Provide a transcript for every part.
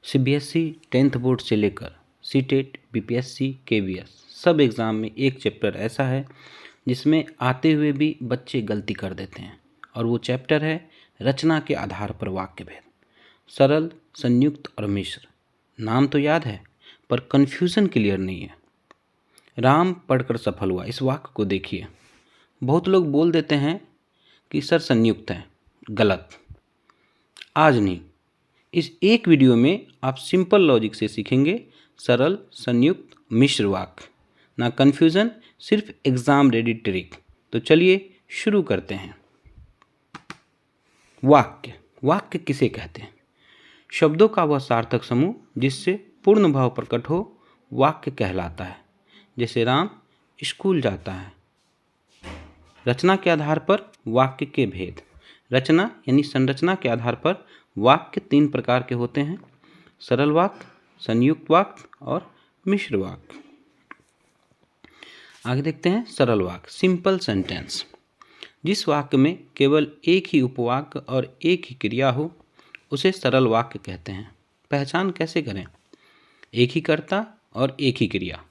CBSE 10th board से लेकर CTET, BPSC, KVS सब एग्ज़ाम में एक चैप्टर ऐसा है जिसमें आते हुए भी बच्चे गलती कर देते हैं और वो चैप्टर है रचना के आधार पर वाक्य भेद। सरल, संयुक्त और मिश्र। नाम तो याद है पर कन्फ्यूज़न क्लियर नहीं है। राम पढ़कर सफल हुआ, इस वाक्य को देखिए। बहुत लोग बोल देते हैं कि सर संयुक्त है, गलत। आज नहीं, इस एक वीडियो में आप सिंपल लॉजिक से सीखेंगे सरल, संयुक्त, मिश्र वाक्य। ना कन्फ्यूज़न, सिर्फ एग्ज़ाम रेडी ट्रिक। तो चलिए शुरू करते हैं। वाक्य किसे कहते हैं? शब्दों का वह सार्थक समूह जिससे पूर्ण भाव प्रकट हो, वाक्य कहलाता है। जैसे राम स्कूल जाता है। रचना के आधार पर वाक्य के भेद। रचना यानी संरचना के आधार पर वाक्य 3 प्रकार के होते हैं: सरल वाक्य, संयुक्त वाक्य और मिश्र वाक्य। आगे देखते हैं सरल वाक्य, सिंपल सेंटेंस। जिस वाक्य में केवल एक ही उपवाक्य और एक ही क्रिया हो उसे सरल वाक्य कहते हैं। पहचान कैसे करें? एक ही कर्ता और एक ही क्रिया,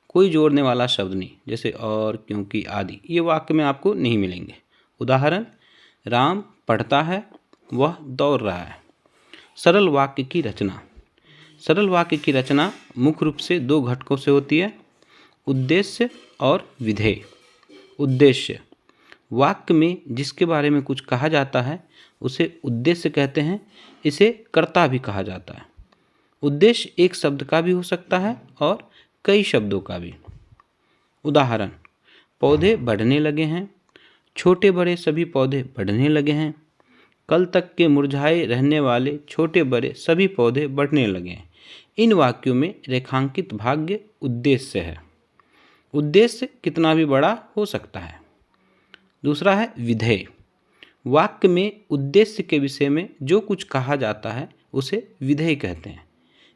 कोई जोड़ने वाला शब्द नहीं, जैसे और, क्योंकि आदि, ये वाक्य में आपको नहीं मिलेंगे। उदाहरण, राम पढ़ता है, वह दौड़ रहा है। सरल वाक्य की रचना। सरल वाक्य की रचना मुख्य रूप से 2 घटकों से होती है: उद्देश्य और विधेय। उद्देश्य, वाक्य में जिसके बारे में कुछ कहा जाता है उसे उद्देश्य कहते हैं। इसे कर्ता भी कहा जाता है। उद्देश्य एक शब्द का भी हो सकता है और कई शब्दों का भी। उदाहरण, पौधे बढ़ने लगे हैं, छोटे बड़े सभी पौधे बढ़ने लगे हैं, कल तक के मुरझाए रहने वाले छोटे बड़े सभी पौधे बढ़ने लगे हैं। इन वाक्यों में रेखांकित भाग्य उद्देश्य है। उद्देश्य कितना भी बड़ा हो सकता है। दूसरा है विधेय। वाक्य में उद्देश्य के विषय में जो कुछ कहा जाता है उसे विधेय कहते हैं।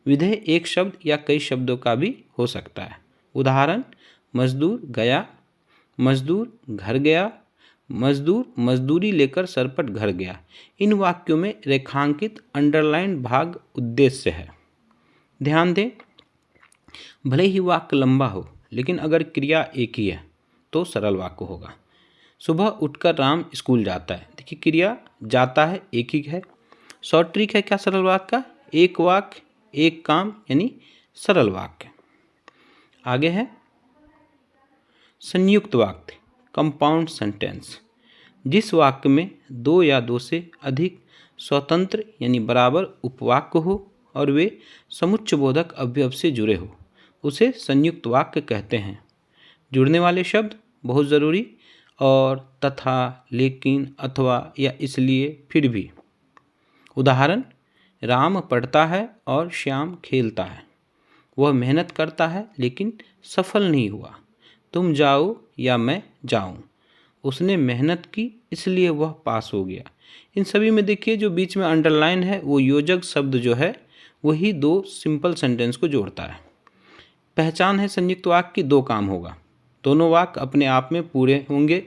विधेय एक शब्द या कई शब्दों का भी हो सकता है। उदाहरण, मजदूर गया, मजदूर घर गया, मजदूर मजदूरी लेकर सरपट घर गया। इन वाक्यों में रेखांकित अंडरलाइन भाग उद्देश्य है। ध्यान दें, भले ही वाक्य लंबा हो लेकिन अगर क्रिया एक ही है तो सरल वाक्य होगा। सुबह उठकर राम स्कूल जाता है। देखिए, क्रिया जाता है एक ही है। शॉर्ट ट्रिक है क्या सरल वाक्य का? एक वाक्य एक काम, यानी सरल वाक्य। आगे है संयुक्त वाक्य, कंपाउंड सेंटेंस। जिस वाक्य में 2 या 2 से अधिक स्वतंत्र यानी बराबर उपवाक्य हो और वे समुच्चयबोधक अवयव से जुड़े हो उसे संयुक्त वाक्य कहते हैं। जुड़ने वाले शब्द बहुत ज़रूरी, और, तथा, लेकिन, अथवा या इसलिए, फिर भी। उदाहरण, राम पढ़ता है और श्याम खेलता है। वह मेहनत करता है लेकिन सफल नहीं हुआ। तुम जाओ या मैं जाऊं। उसने मेहनत की इसलिए वह पास हो गया। इन सभी में देखिए जो बीच में अंडरलाइन है वो योजक शब्द जो है वही 2 सिंपल सेंटेंस को जोड़ता है। पहचान है संयुक्त वाक्य की 2 काम होगा। दोनों वाक्य अपने आप में पूरे होंगे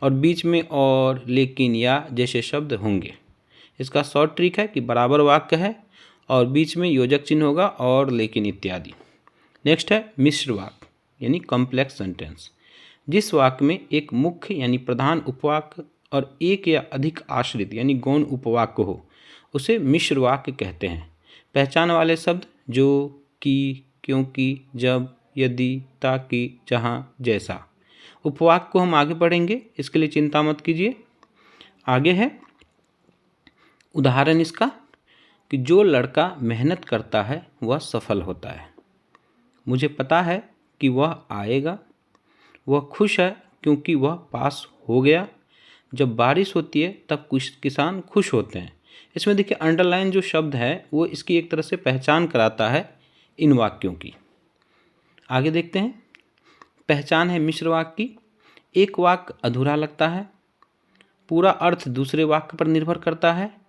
और बीच में और, लेकिन, या जैसे शब्द होंगे। इसका शॉर्ट ट्रिक है कि बराबर वाक्य है और बीच में योजक चिन्ह होगा और, लेकिन इत्यादि। नेक्स्ट है मिश्र वाक्य यानी कॉम्प्लेक्स सेंटेंस। जिस वाक्य में एक मुख्य यानी प्रधान उपवाक्य और एक या अधिक आश्रित यानी गौण उपवाक्य हो उसे मिश्र वाक्य कहते हैं। पहचान वाले शब्द जो, कि, क्योंकि, जब, यदि, ताकि, जहाँ, जैसा। उपवाक्य को हम आगे पढ़ेंगे, इसके लिए चिंता मत कीजिए। आगे है उदाहरण इसका कि जो लड़का मेहनत करता है वह सफल होता है। मुझे पता है कि वह आएगा। वह खुश है क्योंकि वह पास हो गया। जब बारिश होती है तब कुछ किसान खुश होते हैं। इसमें देखिए अंडरलाइन जो शब्द है वो इसकी एक तरह से पहचान कराता है इन वाक्यों की। आगे देखते हैं, पहचान है मिश्र वाक्य की। एक वाक्य अधूरा लगता है, पूरा अर्थ दूसरे वाक्य पर निर्भर करता है।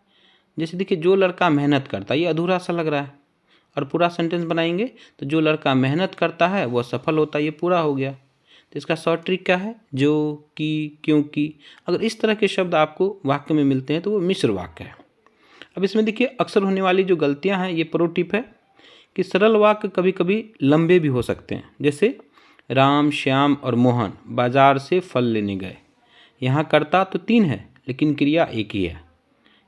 जैसे देखिए, जो लड़का मेहनत करता है, ये अधूरा सा लग रहा है, और पूरा सेंटेंस बनाएंगे तो जो लड़का मेहनत करता है वह सफल होता है, ये पूरा हो गया। तो इसका शॉर्ट ट्रिक क्या है? जो, कि, क्योंकि। अगर इस तरह के शब्द आपको वाक्य में मिलते हैं तो वो मिश्र वाक्य है। अब इसमें देखिए अक्सर होने वाली जो गलतियां हैं, ये प्रो टिप है कि सरल वाक्य कभी कभी लंबे भी हो सकते हैं। जैसे राम, श्याम और मोहन बाजार से फल लेने गए। यहाँ कर्ता तो 3 है लेकिन क्रिया एक ही है,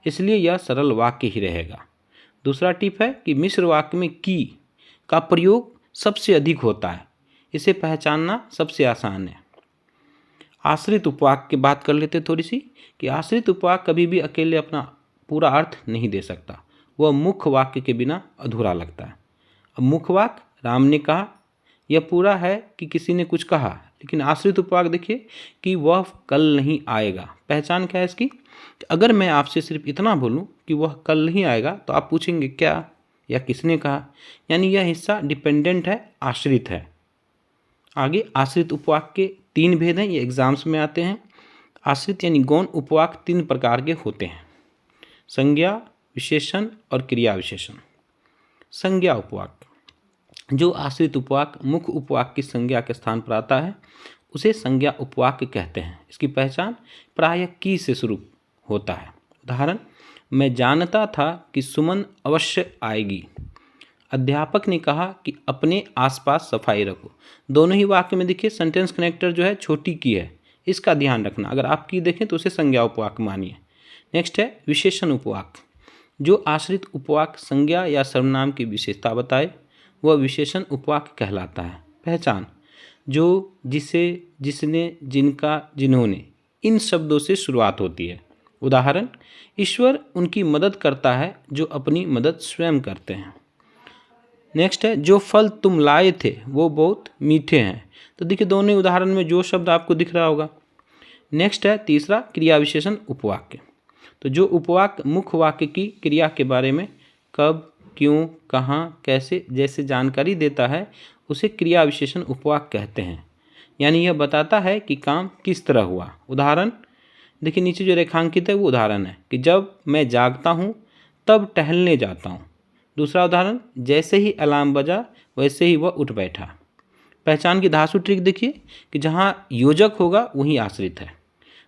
इसलिए यह सरल वाक्य ही रहेगा। दूसरा टिप है कि मिश्र वाक्य में की का प्रयोग सबसे अधिक होता है, इसे पहचानना सबसे आसान है। आश्रित उपवाक्य की बात कर लेते थोड़ी सी, कि आश्रित उपवाक्य कभी भी अकेले अपना पूरा अर्थ नहीं दे सकता, वह मुख्य वाक्य के बिना अधूरा लगता है। अब मुख्य वाक्य राम ने कहा, यह पूरा है कि किसी ने कुछ कहा, लेकिन आश्रित उपवाक्य देखिए कि वह कल नहीं आएगा। पहचान क्या है इसकी? अगर मैं आपसे सिर्फ इतना बोलूं कि वह कल नहीं आएगा तो आप पूछेंगे क्या या किसने कहा, यानी यह हिस्सा डिपेंडेंट है, आश्रित है। आगे आश्रित उपवाक्य के 3 भेद हैं, ये एग्जाम्स में आते हैं। आश्रित यानी गौण उपवाक्य 3 प्रकार के होते हैं, संज्ञा, विशेषण और क्रिया विशेषण। संज्ञा उपवाक्य, जो आश्रित उपवाक्य मुख्य उपवाक्य की संज्ञा के स्थान पर आता है उसे संज्ञा उपवाक्य कहते हैं। इसकी पहचान प्रायः की से शुरू होता है। उदाहरण, मैं जानता था कि सुमन अवश्य आएगी। अध्यापक ने कहा कि अपने आसपास सफाई रखो। दोनों ही वाक्य में देखिए सेंटेंस कनेक्टर जो है छोटी की है, इसका ध्यान रखना। अगर आप की देखें तो उसे संज्ञा उपवाक्य मानिए। नेक्स्ट है विशेषण उपवाक्य, जो आश्रित उपवाक्य संज्ञा या सर्वनाम की विशेषता बताए वह विशेषण उपवाक्य कहलाता है। पहचान, जो, जिसे, जिसने, जिनका, जिन्होंने, इन शब्दों से शुरुआत होती है। उदाहरण, ईश्वर उनकी मदद करता है जो अपनी मदद स्वयं करते हैं। नेक्स्ट है, जो फल तुम लाए थे वो बहुत मीठे हैं। तो देखिए दोनों उदाहरण में जो शब्द आपको दिख रहा होगा। नेक्स्ट है तीसरा क्रिया विशेषण उपवाक्य, तो जो उपवाक्य मुख्य वाक्य की क्रिया के बारे में कब, क्यों, कहाँ, कैसे जैसे जानकारी देता है उसे क्रिया विशेषण उपवाक्य कहते हैं। यानी यह बताता है कि काम किस तरह हुआ। उदाहरण देखिए, नीचे जो रेखांकित है वो उदाहरण है कि जब मैं जागता हूँ तब टहलने जाता हूँ। दूसरा उदाहरण, जैसे ही अलार्म बजा वैसे ही वह उठ बैठा। पहचान की धासु ट्रिक देखिए कि जहाँ योजक होगा वहीं आश्रित है।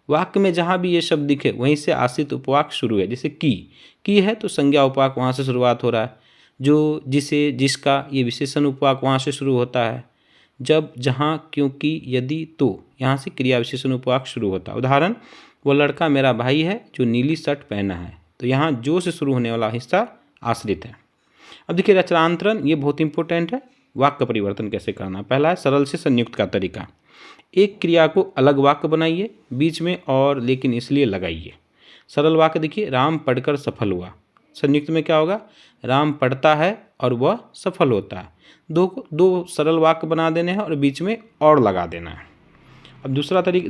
वाक्य में जहाँ भी ये शब्द दिखे वहीं से आश्रित उपवाक्य शुरू है। जैसे की है तो संज्ञा उपवाक्य वहाँ से शुरुआत हो रहा है। जो, जिसे, जिसका, ये विशेषण उपवाक्य वहाँ से शुरू होता है। जब, जहाँ, क्योंकि, यदि, तो, यहाँ से क्रिया विशेषण उपवाक्य शुरू होता है। उदाहरण, वो लड़का मेरा भाई है जो नीली शर्ट पहना है। तो यहाँ जो से शुरू होने वाला हिस्सा आश्रित है। अब देखिए रचनांतरण, ये बहुत इंपॉर्टेंट है। वाक्य परिवर्तन कैसे करना। पहला है सरल से संयुक्त का तरीका। एक क्रिया को अलग वाक्य बनाइए, बीच में और लेकिन इसलिए लगाइए। सरल वाक्य देखिए, राम पढ़कर सफल हुआ। संयुक्त में क्या होगा, राम पढ़ता है और वह सफल होता है। दो सरल वाक्य बना देने हैं और बीच में और लगा देना है। अब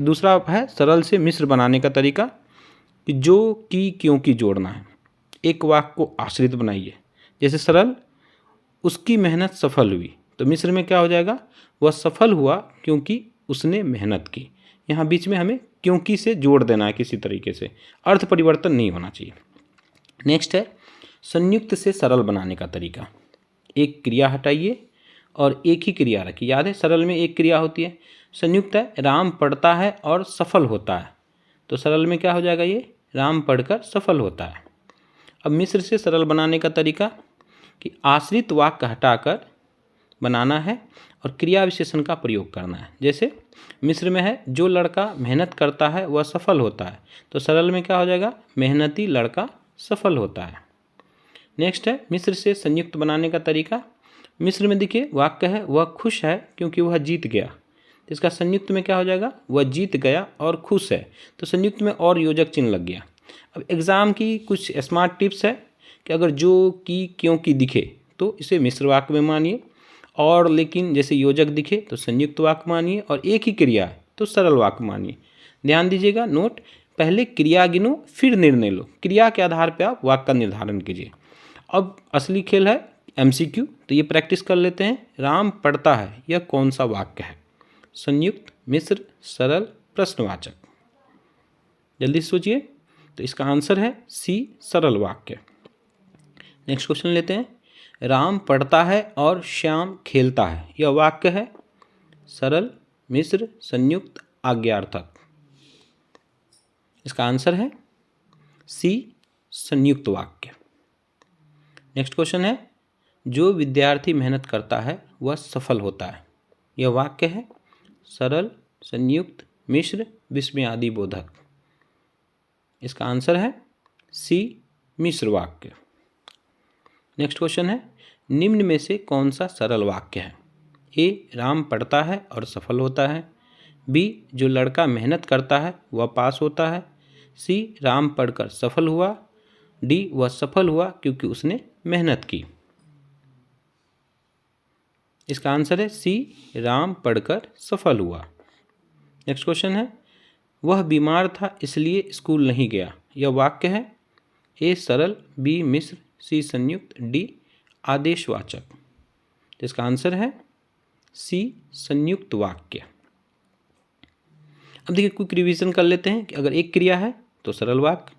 दूसरा है सरल से मिश्र बनाने का तरीका, कि जो, की, क्यों की जोड़ना है। एक वाक्य को आश्रित बनाइए, जैसे सरल, उसकी मेहनत सफल हुई। तो मिश्र में क्या हो जाएगा, वह सफल हुआ क्योंकि उसने मेहनत की। यहाँ बीच में हमें क्योंकि से जोड़ देना है किसी तरीके से, अर्थ परिवर्तन नहीं होना चाहिए। नेक्स्ट है संयुक्त से सरल बनाने का तरीका। एक क्रिया हटाइए और एक ही क्रिया रखिए। याद है सरल में एक क्रिया होती है, संयुक्त है राम पढ़ता है और सफल होता है। तो सरल में क्या हो जाएगा, ये राम पढ़कर सफल होता है। अब मिश्र से सरल बनाने का तरीका, कि आश्रित वाक्य हटाकर बनाना है और क्रिया विशेषण का प्रयोग करना है। जैसे मिश्र में है, जो लड़का मेहनत करता है वह सफल होता है। तो सरल में क्या हो जाएगा, मेहनती लड़का सफल होता है। नेक्स्ट है मिश्र से संयुक्त बनाने का तरीका। मिश्र में देखिए वाक्य है, वह खुश है क्योंकि वह जीत गया। तो इसका संयुक्त में क्या हो जाएगा, वह जीत गया और खुश है। तो संयुक्त में और योजक चिन्ह लग गया। अब एग्ज़ाम की कुछ स्मार्ट टिप्स है कि अगर जो, की, क्यों की दिखे तो इसे मिश्र वाक्य में मानिए, और लेकिन जैसे योजक दिखे तो संयुक्त वाक्य मानिए, और एक ही क्रिया है तो सरल वाक्य मानिए। ध्यान दीजिएगा, नोट, पहले क्रिया गिनो फिर निर्णय लो। क्रिया के आधार पर आप वाक्य का निर्धारण कीजिए। अब असली खेल है MCQ, तो ये प्रैक्टिस कर लेते हैं। राम पढ़ता है, यह कौन सा वाक्य है? संयुक्त, मिश्र, सरल, प्रश्नवाचक। जल्दी सोचिए। तो इसका आंसर है C, सरल वाक्य। नेक्स्ट क्वेश्चन लेते हैं। राम पढ़ता है और श्याम खेलता है, यह वाक्य है सरल, मिश्र, संयुक्त, आज्ञार्थक। इसका आंसर है C, संयुक्त वाक्य। नेक्स्ट क्वेश्चन है, जो विद्यार्थी मेहनत करता है वह सफल होता है। यह वाक्य है सरल, संयुक्त, मिश्र, विस्मयादि बोधक। इसका आंसर है सी, मिश्र वाक्य। नेक्स्ट क्वेश्चन है, निम्न में से कौन सा सरल वाक्य है? ए, राम पढ़ता है और सफल होता है। बी, जो लड़का मेहनत करता है वह पास होता है। सी, राम पढ़कर सफल हुआ। डी, वह सफल हुआ क्योंकि उसने मेहनत की। इसका आंसर है सी, राम पढ़कर सफल हुआ। नेक्स्ट क्वेश्चन है, वह बीमार था इसलिए स्कूल नहीं गया। यह वाक्य है ए, सरल, बी, मिश्र, सी, संयुक्त, डी, आदेशवाचक। तो इसका आंसर है सी, संयुक्त वाक्य। अब देखिए क्विक रिवीजन कर लेते हैं कि अगर एक क्रिया है तो सरल वाक्य,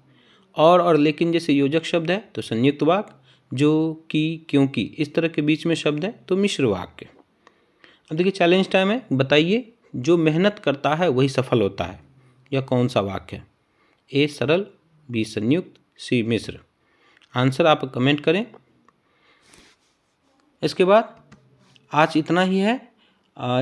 और लेकिन जैसे योजक शब्द है तो संयुक्त वाक्य, जो, कि, क्योंकि इस तरह के बीच में शब्द है तो मिश्र वाक्य। अब देखिए चैलेंज टाइम है, बताइए जो मेहनत करता है वही सफल होता है, यह कौन सा वाक्य है? ए, सरल, बी, संयुक्त, सी, मिश्र। आंसर आप कमेंट करें। इसके बाद आज इतना ही है।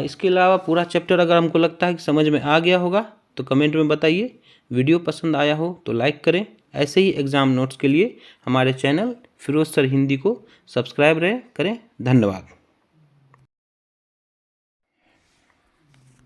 इसके अलावा पूरा चैप्टर अगर हमको लगता है कि समझ में आ गया होगा तो कमेंट में बताइए। वीडियो पसंद आया हो तो लाइक करें। ऐसे ही एग्ज़ाम नोट्स के लिए हमारे चैनल फिरोज सर हिंदी को सब्सक्राइब करें। धन्यवाद।